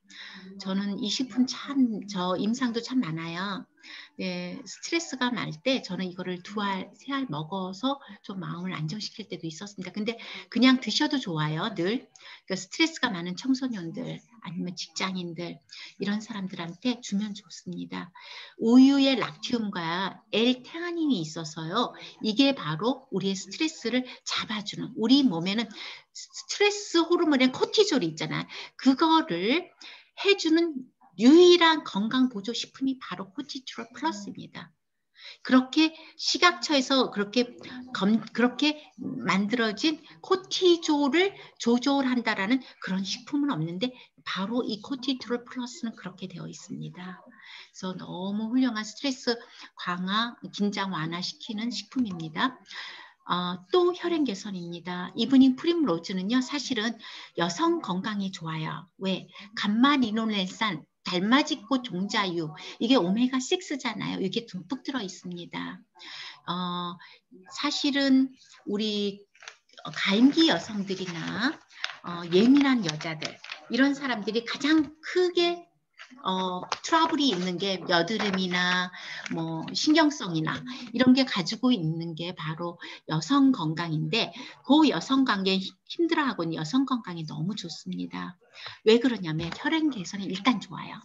저는 이 식품 저 임상도 참 많아요. 네, 스트레스가 많을 때 저는 이거를 2알, 3알 먹어서 좀 마음을 안정시킬 때도 있었습니다. 근데 그냥 드셔도 좋아요, 늘. 그러니까 스트레스가 많은 청소년들, 아니면 직장인들, 이런 사람들한테 주면 좋습니다. 우유에 락티움과 L테아닌이 있어서요. 이게 바로 우리의 스트레스를 잡아주는, 우리 몸에는 스트레스 호르몬의 코티졸이 있잖아요. 그거를 해주는 유일한 건강보조식품이 바로 코티트롤 플러스입니다. 그렇게 식약처에서 그렇게 만들어진 코티졸을 조절한다라는 그런 식품은 없는데 바로 이 코티트롤 플러스는 그렇게 되어 있습니다. 그래서 너무 훌륭한 스트레스 강화, 긴장 완화시키는 식품입니다. 또 혈행 개선입니다. 이브닝 프림로즈는요, 사실은 여성 건강에 좋아요. 왜? 감마리노렌산, 달맞이꽃 종자유, 이게 오메가6잖아요. 이게 듬뿍 들어 있습니다. 사실은 우리 가임기 여성들이나 예민한 여자들, 이런 사람들이 가장 크게 트러블이 있는 게 여드름이나 뭐 신경성이나 이런 게 가지고 있는 게 바로 여성 건강인데 그 여성 관계에 힘들어하고는 여성 건강이 너무 좋습니다. 왜 그러냐면 혈행 개선이 일단 좋아요.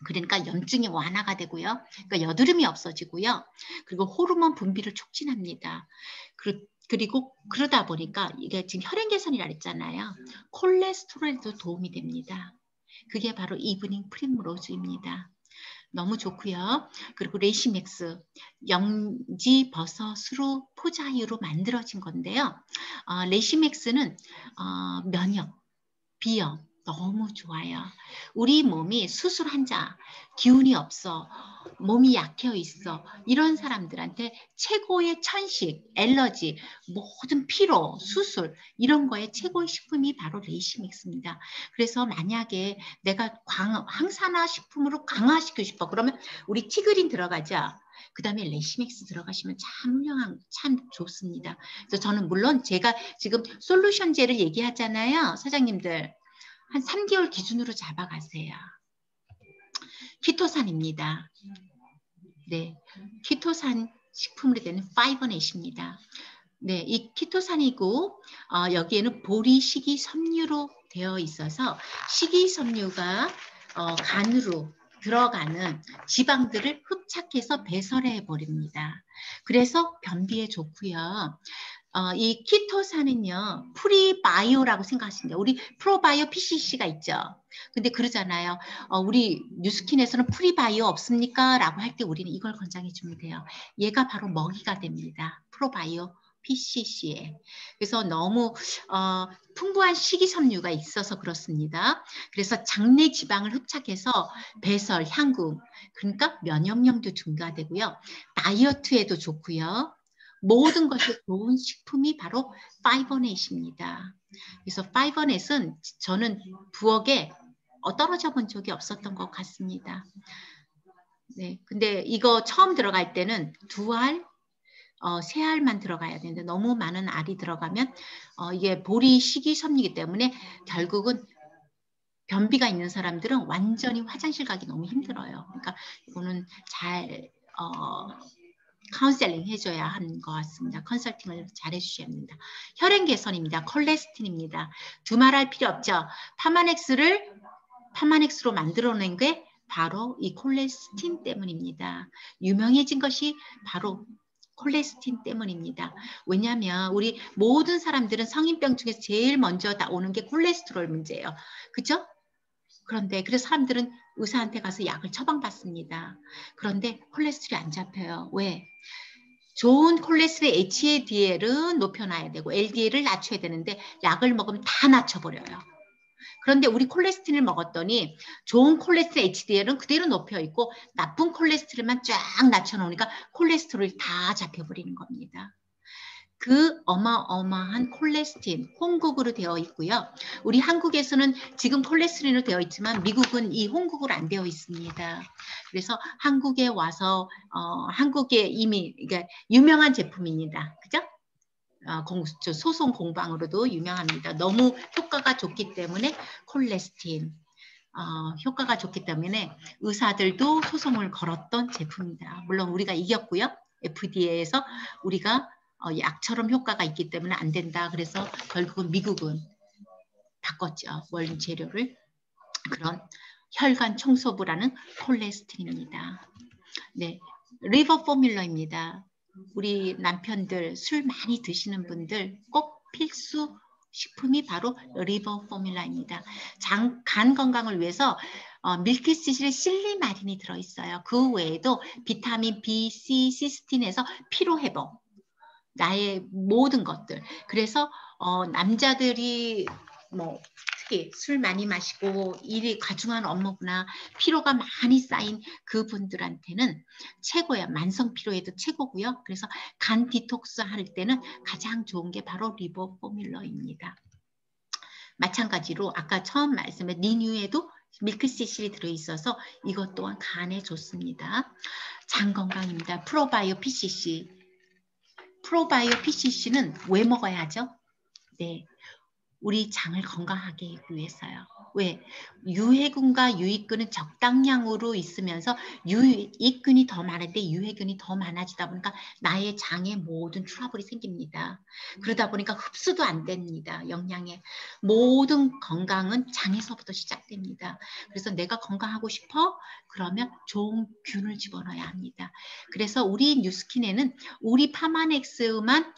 그러니까 염증이 완화가 되고요. 그러니까 여드름이 없어지고요. 그리고 호르몬 분비를 촉진합니다. 그리고 그러다 보니까 이게 지금 혈행 개선이라 했잖아요. 콜레스테롤에도 도움이 됩니다. 그게 바로 이브닝 프림로즈입니다. 너무 좋고요. 그리고 레시맥스, 영지 버섯으로 포자유로 만들어진 건데요. 레시맥스는 면역, 비염 너무 좋아요. 우리 몸이 수술 환자, 기운이 없어, 몸이 약해 있어, 이런 사람들한테 최고의 천식, 알러지, 모든 피로, 수술 이런 거에 최고의 식품이 바로 레시맥스입니다. 그래서 만약에 내가 항산화 식품으로 강화시키고 싶어 그러면 우리 티그린 들어가자. 그 다음에 레시맥스 들어가시면 참 좋습니다. 그래서 저는 물론 제가 지금 솔루션제를 얘기하잖아요. 사장님들. 한 3개월 기준으로 잡아가세요. 키토산입니다. 네, 키토산 식품으로 되는 파이버넷입니다. 네, 이 키토산이고 여기에는 보리 식이섬유로 되어 있어서 식이섬유가 간으로 들어가는 지방들을 흡착해서 배설해 버립니다. 그래서 변비에 좋고요. 이 키토산은요, 프리바이오라고 생각하시면 돼요. 우리 프로바이오 PCC가 있죠. 근데 그러잖아요. 우리 뉴스킨에서는 프리바이오 없습니까? 라고 할 때 우리는 이걸 권장해 주면 돼요. 얘가 바로 먹이가 됩니다. 프로바이오 PCC에. 그래서 너무 풍부한 식이섬유가 있어서 그렇습니다. 그래서 장내 지방을 흡착해서 배설, 향후, 그러니까 면역력도 증가되고요. 다이어트에도 좋고요. 모든 것이 좋은 식품이 바로 파이버넷입니다. 그래서 파이버넷은 저는 부엌에 떨어져 본 적이 없었던 것 같습니다. 네, 근데 이거 처음 들어갈 때는 2알, 3알만 들어가야 되는데 너무 많은 알이 들어가면 이게 보리 식이섬유이기 때문에 결국은 변비가 있는 사람들은 완전히 화장실 가기 너무 힘들어요. 그러니까 이거는 잘 카운셀링 해줘야 하는 것 같습니다. 컨설팅을 잘 해주셔야 합니다. 혈행 개선입니다. 콜레스틴입니다. 두말할 필요 없죠. 파마넥스로 만들어낸 게 바로 이 콜레스틴 때문입니다. 유명해진 것이 바로 콜레스틴 때문입니다. 왜냐하면 우리 모든 사람들은 성인병 중에서 제일 먼저 나오는 게 콜레스테롤 문제예요. 그렇죠? 그런데 그래서 사람들은 의사한테 가서 약을 처방받습니다. 그런데 콜레스테롤이 안 잡혀요. 왜? 좋은 콜레스테롤 HDL은 높여놔야 되고 LDL을 낮춰야 되는데 약을 먹으면 다 낮춰버려요. 그런데 우리 콜레스테롤을 먹었더니 좋은 콜레스테롤 HDL은 그대로 높여 있고 나쁜 콜레스테롤만 쫙 낮춰놓으니까 콜레스테롤이 다 잡혀버리는 겁니다. 그 어마어마한 콜레스틴, 홍국으로 되어 있고요. 우리 한국에서는 지금 콜레스틴으로 되어 있지만 미국은 이 홍국으로 안 되어 있습니다. 그래서 한국에 와서 한국에 이미 그러니까 유명한 제품입니다. 그죠? 소송 공방으로도 유명합니다. 너무 효과가 좋기 때문에 콜레스틴. 효과가 좋기 때문에 의사들도 소송을 걸었던 제품입니다. 물론 우리가 이겼고요. FDA에서 우리가 약처럼 효과가 있기 때문에 안 된다. 그래서 결국은 미국은 바꿨죠. 원료 재료를. 그런 혈관 청소부라는 콜레스틴입니다. 네, 리버 포뮬러입니다. 우리 남편들 술 많이 드시는 분들 꼭 필수 식품이 바로 리버 포뮬러입니다. 간 건강을 위해서 밀크시슬에 실리마린이 들어있어요. 그 외에도 비타민 B, C, 시스틴에서 피로회복, 나의 모든 것들. 그래서 남자들이 뭐 특히 술 많이 마시고 일이 과중한 업무구나 피로가 많이 쌓인 그분들한테는 최고야. 만성 피로에도 최고고요. 그래서 간 디톡스 할 때는 가장 좋은 게 바로 리버 포뮬러입니다. 마찬가지로 아까 처음 말씀한 리뉴에도 밀크시슬이 들어있어서 이것 또한 간에 좋습니다. 장 건강입니다. 프로바이오 PCC. 프로바이오 PCC는 왜 먹어야 하죠? 네, 우리 장을 건강하게 하기 위해서요. 왜? 유해균과 유익균은 적당량으로 있으면서 유익균이 더 많은데 유해균이 더 많아지다 보니까 나의 장에 모든 트러블이 생깁니다. 그러다 보니까 흡수도 안 됩니다. 영양의 모든 건강은 장에서부터 시작됩니다. 그래서 내가 건강하고 싶어? 그러면 좋은 균을 집어넣어야 합니다. 그래서 우리 뉴스킨에는 우리 파마넥스만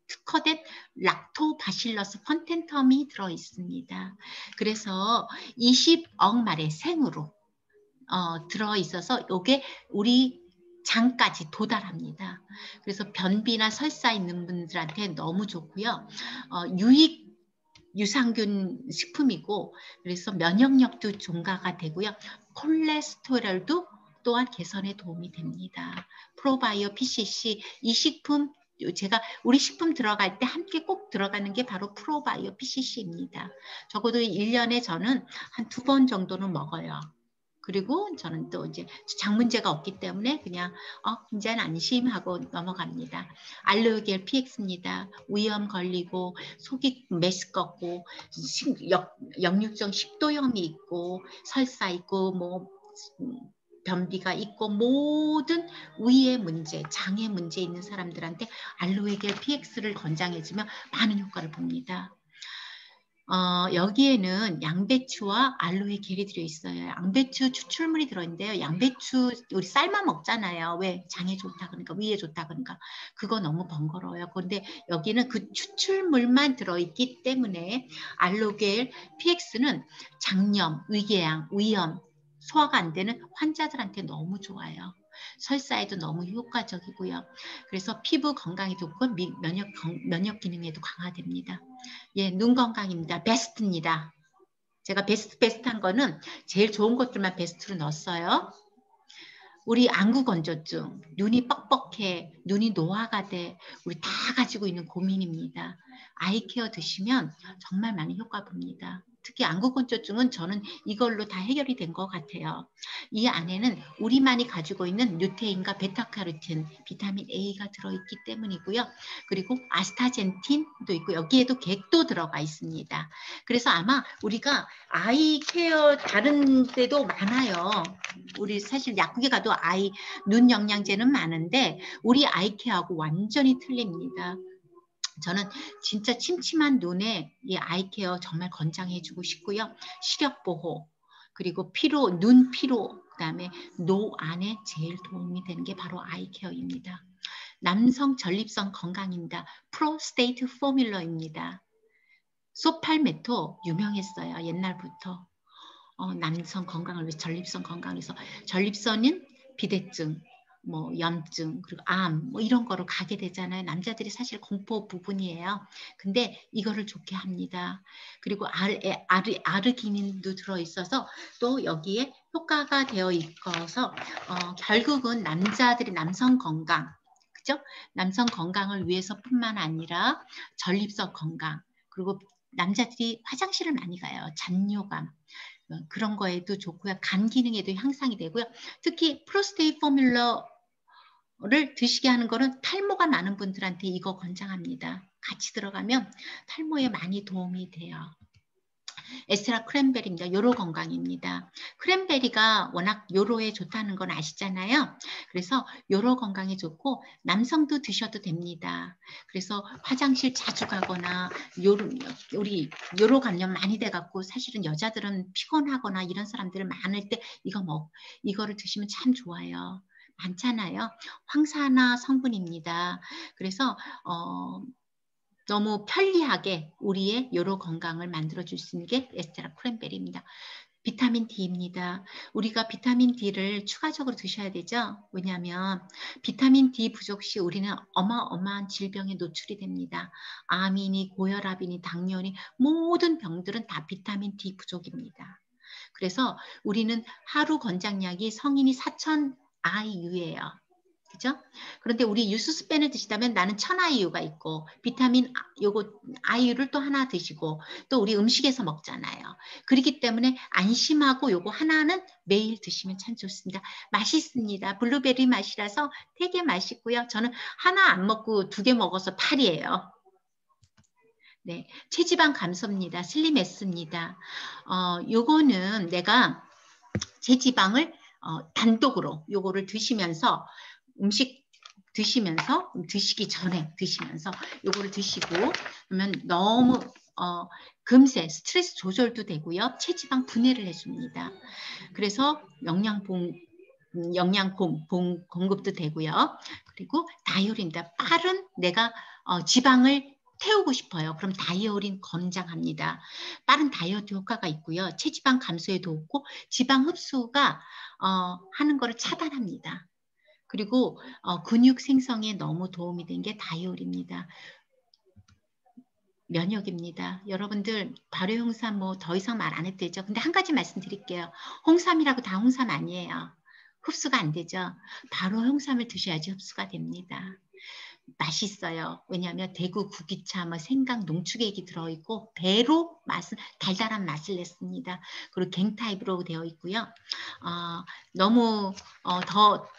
특화된 락토바실러스 펀텐텀이 들어있습니다. 그래서 20억 마리의 생으로 들어있어서 이게 우리 장까지 도달합니다. 그래서 변비나 설사 있는 분들한테 너무 좋고요. 유산균 식품이고 그래서 면역력도 증가가 되고요. 콜레스테롤도 또한 개선에 도움이 됩니다. 프로바이오 PCC 이 식품 제가 우리 식품 들어갈 때 함께 꼭 들어가는 게 바로 프로바이오 PCC입니다. 적어도 1년에 저는 한 2번 정도는 먹어요. 그리고 저는 또 이제 장 문제가 없기 때문에 그냥 이제는 안심하고 넘어갑니다. 알로겔 PX입니다. 위염 걸리고 속이 메스껍고 역류성 식도염이 있고 설사 있고 뭐 변비가 있고 모든 위의 문제, 장애 문제 있는 사람들한테 알로에겔 PX를 권장해주면 많은 효과를 봅니다. 여기에는 양배추와 알로에 겔이 들어있어요. 양배추 추출물이 들어있는데요. 양배추 우리 삶아 먹잖아요. 왜? 장에 좋다 그러니까, 위에 좋다 그러니까. 그거 너무 번거로워요. 그런데 여기는 그 추출물만 들어있기 때문에 알로겔 PX는 장염, 위궤양, 위염, 소화가 안 되는 환자들한테 너무 좋아요. 설사에도 너무 효과적이고요. 그래서 피부 건강에도 좋고 면역 기능에도 강화됩니다. 예, 눈 건강입니다. 베스트입니다. 제가 베스트한 거는 제일 좋은 것들만 베스트로 넣었어요. 우리 안구 건조증, 눈이 뻑뻑해, 눈이 노화가 돼, 우리 다 가지고 있는 고민입니다. 아이케어 드시면 정말 많은 효과 봅니다. 특히 안구 건조증은 저는 이걸로 다 해결이 된 것 같아요. 이 안에는 우리만이 가지고 있는 루테인과 베타카로틴, 비타민 A가 들어있기 때문이고요. 그리고 아스타젠틴도 있고 여기에도 객도 들어가 있습니다. 그래서 아마 우리가 아이 케어 다른 데도 많아요. 우리 사실 약국에 가도 아이 눈 영양제는 많은데 우리 아이 케어하고 완전히 틀립니다. 저는 진짜 침침한 눈에 이 아이케어 정말 권장해주고 싶고요. 시력 보호, 그리고 피로, 눈 피로, 그다음에 노안에 제일 도움이 되는 게 바로 아이케어입니다. 남성 전립선 건강입니다. 프로스테이트 포뮬러입니다. 소팔메토 유명했어요. 옛날부터. 남성 건강을 위해서, 전립선 건강을 위해서. 전립선은 비대증, 뭐 염증, 그리고 암, 뭐 이런 거로 가게 되잖아요. 남자들이 사실 공포 부분이에요. 근데 이거를 좋게 합니다. 그리고 아르기닌도 들어있어서 또 여기에 효과가 되어 있어서 결국은 남자들이 남성 건강, 그죠? 남성 건강을 위해서뿐만 아니라 전립선 건강, 그리고 남자들이 화장실을 많이 가요. 잔뇨감. 그런 거에도 좋고요. 간 기능에도 향상이 되고요. 특히 프로스테이 포뮬러를 드시게 하는 거는 탈모가 많은 분들한테 이거 권장합니다. 같이 들어가면 탈모에 많이 도움이 돼요. 에스테라 크랜베리입니다. 요로 건강입니다. 크랜베리가 워낙 요로에 좋다는 건 아시잖아요. 그래서 요로 건강에 좋고 남성도 드셔도 됩니다. 그래서 화장실 자주 가거나 우리 요로 감염 많이 돼갖고 사실은 여자들은 피곤하거나 이런 사람들 많을 때 이거를 드시면 참 좋아요. 많잖아요. 황산화 성분입니다. 그래서 너무 편리하게 우리의 요로 건강을 만들어줄 수 있는 게 에스테라 크랜베리입니다. 비타민 D입니다. 우리가 비타민 D를 추가적으로 드셔야 되죠. 왜냐하면 비타민 D 부족 시 우리는 어마어마한 질병에 노출이 됩니다. 암이니 고혈압이니 당뇨니 모든 병들은 다 비타민 D 부족입니다. 그래서 우리는 하루 권장량이 성인이 4,000 IU예요. 그죠? 그런데 우리 유수스펜을 드시다면 나는 1000 IU가 있고 비타민 요거 IU를 또 하나 드시고 또 우리 음식에서 먹잖아요. 그렇기 때문에 안심하고 요거 하나는 매일 드시면 참 좋습니다. 맛있습니다. 블루베리 맛이라서 되게 맛있고요. 저는 하나 안 먹고 2개 먹어서 탈이에요. 네, 체지방 감소입니다. 슬림S입니다. 요거는 내가 체지방을 단독으로 요거를 드시면서 음식 드시면서 드시기 전에 드시면서 요거를 드시고 그러면 너무 금세 스트레스 조절도 되고요. 체지방 분해를 해줍니다. 그래서 영양 공급도 되고요. 그리고 다이어리입니다. 빠른 내가 지방을 태우고 싶어요. 그럼 다이어린 권장합니다. 빠른 다이어트 효과가 있고요. 체지방 감소에도 좋고 지방 흡수가 하는 거를 차단합니다. 그리고 근육 생성에 너무 도움이 된 게 다이올입니다. 면역입니다. 여러분들 발효 홍삼 뭐 더 이상 말 안 해도 되죠. 근데 한 가지 말씀드릴게요. 홍삼이라고 다 홍삼 아니에요. 흡수가 안 되죠. 바로 홍삼을 드셔야지 흡수가 됩니다. 맛있어요. 왜냐하면 대구 구기차, 뭐 생강, 농축액이 들어있고 배로 맛은 달달한 맛을 냈습니다. 그리고 갱 타입으로 되어 있고요. 너무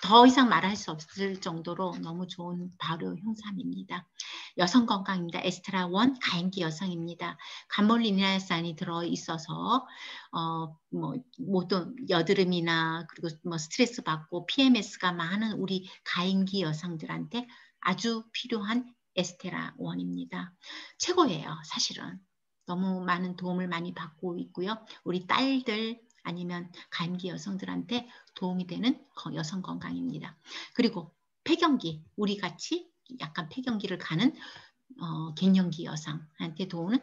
더 이상 말할 수 없을 정도로 너무 좋은 발효 홍삼입니다. 여성 건강입니다. 에스트라1 가임기 여성입니다. 감몰리나산이 들어 있어서 뭐 모든 여드름이나 그리고 뭐 스트레스 받고 PMS가 많은 우리 가임기 여성들한테 아주 필요한 에스테라1입니다. 최고예요. 사실은. 너무 많은 도움을 많이 받고 있고요. 우리 딸들 아니면 가임기 여성들한테 도움이 되는 여성 건강입니다. 그리고 폐경기, 우리 같이 약간 폐경기를 가는 갱년기 여성한테 도움을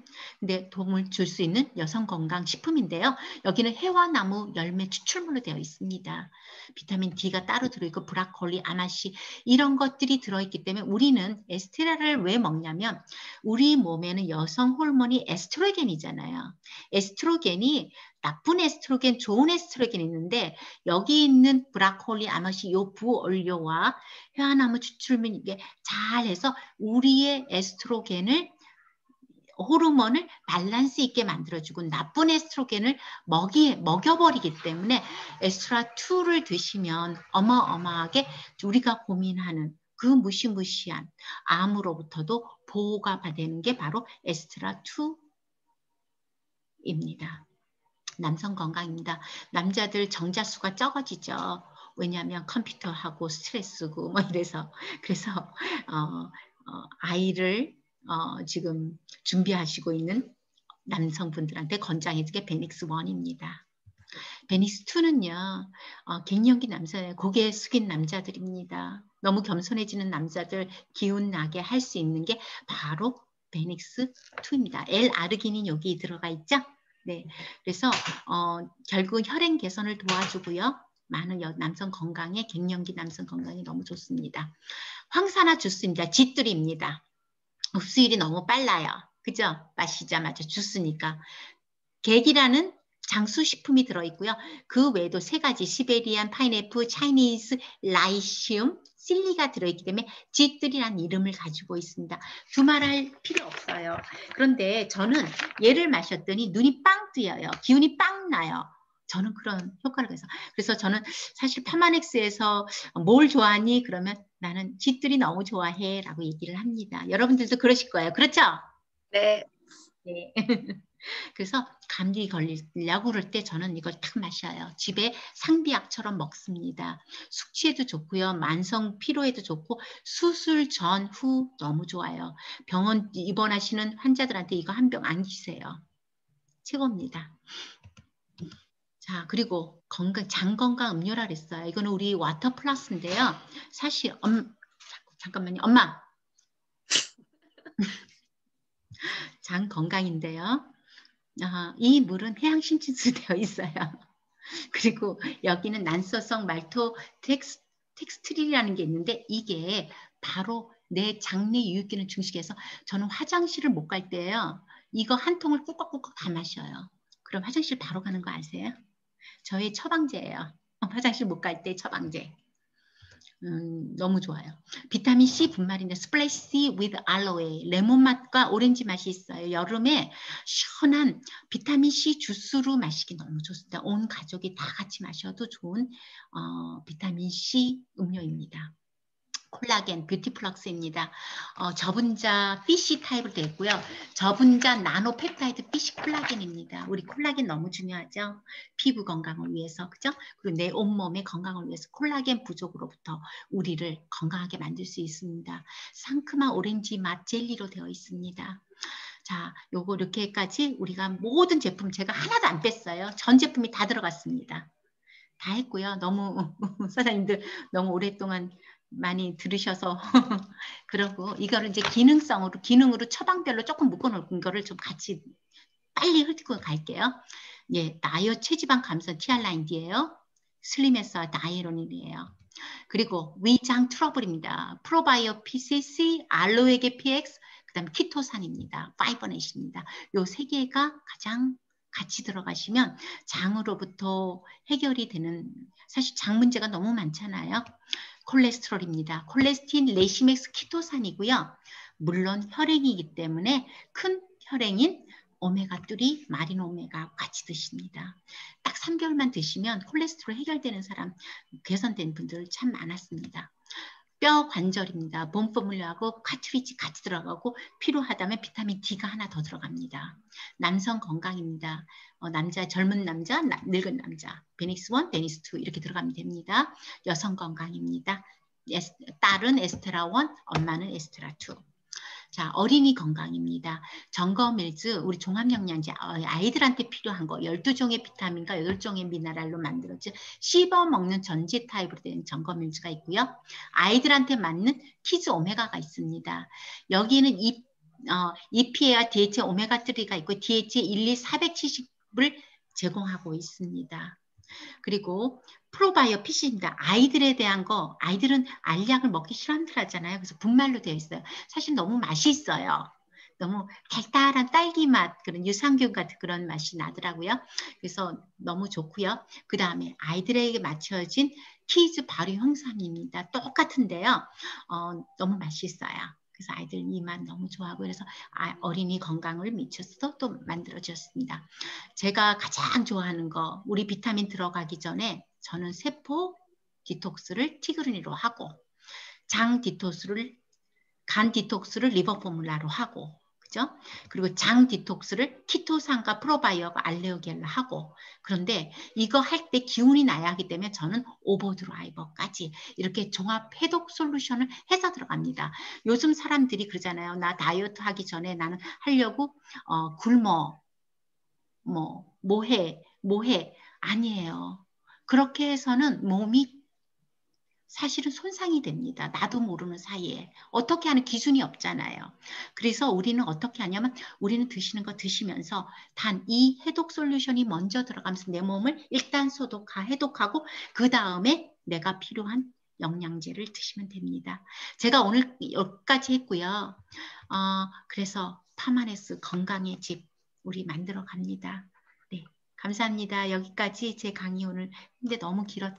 줄 수 있는 여성 건강 식품인데요. 여기는 해와나무 열매 추출물로 되어 있습니다. 비타민 D가 따로 들어있고 브라콜리, 아마시 이런 것들이 들어있기 때문에 우리는 에스테라를 왜 먹냐면 우리 몸에는 여성 호르몬이 에스트로겐이잖아요. 에스트로겐이 나쁜 에스트로겐, 좋은 에스트로겐이 있는데 여기 있는 브라콜리, 아마시 요 부원료와 해와나무 추출물 이게 잘해서 우리의 에스트로겐을 호르몬을 밸런스 있게 만들어주고 나쁜 에스트로겐을 먹여버리기 때문에 에스트라2를 드시면 어마어마하게 우리가 고민하는 그 무시무시한 암으로부터도 보호가 되는 게 바로 에스트라2입니다. 남성 건강입니다. 남자들 정자수가 적어지죠. 왜냐하면 컴퓨터하고 스트레스고 뭐 이래서 그래서 아이를 지금 준비하시고 있는 남성분들한테 권장해주는 게 베닉스 1입니다. 베닉스 2는요. 갱년기 남자, 고개 숙인 남자들입니다. 너무 겸손해지는 남자들 기운 나게 할 수 있는 게 바로 베닉스 2입니다. L-아르기닌 여기 들어가 있죠? 네, 그래서 결국 혈행 개선을 도와주고요. 많은 남성 건강에 갱년기 남성 건강에 너무 좋습니다. 황산화 주스입니다. G3입니다. 흡수율이 너무 빨라요. 그죠? 마시자마자 주스니까. 객이라는 장수식품이 들어있고요. 그 외에도 3가지 시베리안, 파인애플, 차이니즈, 라이시움, 실리가 들어있기 때문에 G3라는 이름을 가지고 있습니다. 두말할 필요 없어요. 그런데 저는 얘를 마셨더니 눈이 빵 뜨여요. 기운이 빵 나요. 저는 그런 효과를 해서 그래서 저는 사실 파마넥스에서 뭘 좋아하니? 그러면 나는 G3 너무 좋아해 라고 얘기를 합니다. 여러분들도 그러실 거예요. 그렇죠? 네. 네. 그래서 감기 걸리려고 그럴 때 저는 이걸 딱 마셔요. 집에 상비약처럼 먹습니다. 숙취에도 좋고요. 만성 피로에도 좋고 수술 전, 후 너무 좋아요. 병원 입원하시는 환자들한테 이거 한 병 안기세요. 최고입니다. 자, 그리고 장 건강 음료라 그랬어요. 이거는 우리 와터 플러스인데요. 사실 잠깐만요. 엄마. 장 건강인데요. 이 물은 해양신진수 되어 있어요. 그리고 여기는 난소성 말토 텍스트릴이라는 게 있는데 이게 바로 내 장내 유익기능 증식해서 저는 화장실을 못 갈 때요. 이거 한 통을 꾹꾹꾹꾹 다 마셔요. 그럼 화장실 바로 가는 거 아세요? 저의 처방제예요. 화장실 못 갈 때 처방제. 너무 좋아요. 비타민 C 분말인데 스플래시 with 알로에 레몬 맛과 오렌지 맛이 있어요. 여름에 시원한 비타민 C 주스로 마시기 너무 좋습니다. 온 가족이 다 같이 마셔도 좋은 비타민 C 음료입니다. 콜라겐 뷰티플럭스입니다. 저분자 피쉬 타입으로 되어 있고요. 저분자 나노펩타이드 피쉬 콜라겐입니다. 우리 콜라겐 너무 중요하죠. 피부 건강을 위해서 그죠? 그리고 내 온몸의 건강을 위해서 콜라겐 부족으로부터 우리를 건강하게 만들 수 있습니다. 상큼한 오렌지 맛 젤리로 되어 있습니다. 자, 요거 이렇게까지 우리가 모든 제품 제가 하나도 안 뺐어요. 전 제품이 다 들어갔습니다. 다 했고요. 너무 사장님들 너무 오랫동안 많이 들으셔서 그러고 이거를 이제 기능으로 처방별로 조금 묶어놓은 거를 좀 같이 빨리 훑고 갈게요. 예, 나요 체지방 감소 티알라인디예요. 슬림에서 나이로닌이에요. 그리고 위장 트러블입니다. 프로바이오 PCC, 알로에게 PX, 그다음에 키토산입니다. 파이버넷입니다. 요 3개가 가장 같이 들어가시면 장으로부터 해결이 되는 사실 장 문제가 너무 많잖아요. 콜레스테롤입니다. 콜레스틴, 레시맥스, 키토산이고요. 물론 혈행이기 때문에 큰 혈행인 오메가3, 마린 오메가 같이 드십니다. 딱 3개월만 드시면 콜레스테롤 해결되는 사람, 개선된 분들 참 많았습니다. 뼈 관절입니다. 봄포뮬러하고 카트리지 같이 들어가고 필요하다면 비타민 D가 하나 더 들어갑니다. 남성 건강입니다. 남자, 젊은 남자, 늙은 남자, 베니스 1, 베니스 2 이렇게 들어가면 됩니다. 여성 건강입니다. 딸은 에스테라 1, 엄마는 에스테라 2. 자, 어린이 건강입니다. 점검밀즈, 우리 종합영양제, 아이들한테 필요한 거 12종의 비타민과 8종의 미네랄로 만들어진 씹어 먹는 전지 타입으로 된 점검밀즈가 있고요. 아이들한테 맞는 키즈 오메가가 있습니다. 여기는 EPA와 DHA 오메가3가 있고 DHA 1, 2, 470을 제공하고 있습니다. 그리고 프로바이오 피쉬입니다. 아이들에 대한 거, 아이들은 알약을 먹기 싫어하잖아요. 그래서 분말로 되어 있어요. 사실 너무 맛있어요. 너무 달달한 딸기 맛, 그런 유산균 같은 그런 맛이 나더라고요. 그래서 너무 좋고요. 그 다음에 아이들에게 맞춰진 키즈 발효 홍삼입니다. 똑같은데요. 너무 맛있어요. 그래서 아이들 이 맛 너무 좋아하고 그래서 어린이 건강을 미쳐서 또 만들어졌습니다. 제가 가장 좋아하는 거 우리 비타민 들어가기 전에 저는 세포 디톡스를 티그린으로 하고 장 디톡스를 간 디톡스를 리버 포뮬라로 하고 그죠? 그리고 장 디톡스를 키토산과 프로바이오가 알레오겔로 하고 그런데 이거 할 때 기운이 나야 하기 때문에 저는 오버드라이버까지 이렇게 종합 해독 솔루션을 해서 들어갑니다. 요즘 사람들이 그러잖아요. 나 다이어트 하기 전에 나는 하려고 굶어 뭐해 아니에요. 그렇게 해서는 몸이 사실은 손상이 됩니다. 나도 모르는 사이에. 어떻게 하는 기준이 없잖아요. 그래서 우리는 어떻게 하냐면 우리는 드시는 거 드시면서 단 이 해독 솔루션이 먼저 들어가면서 내 몸을 일단 해독하고 그 다음에 내가 필요한 영양제를 드시면 됩니다. 제가 오늘 여기까지 했고요. 그래서 파마네스 건강의 집 우리 만들어 갑니다. 네, 감사합니다. 여기까지 제 강의 오늘 근데 너무 길었죠.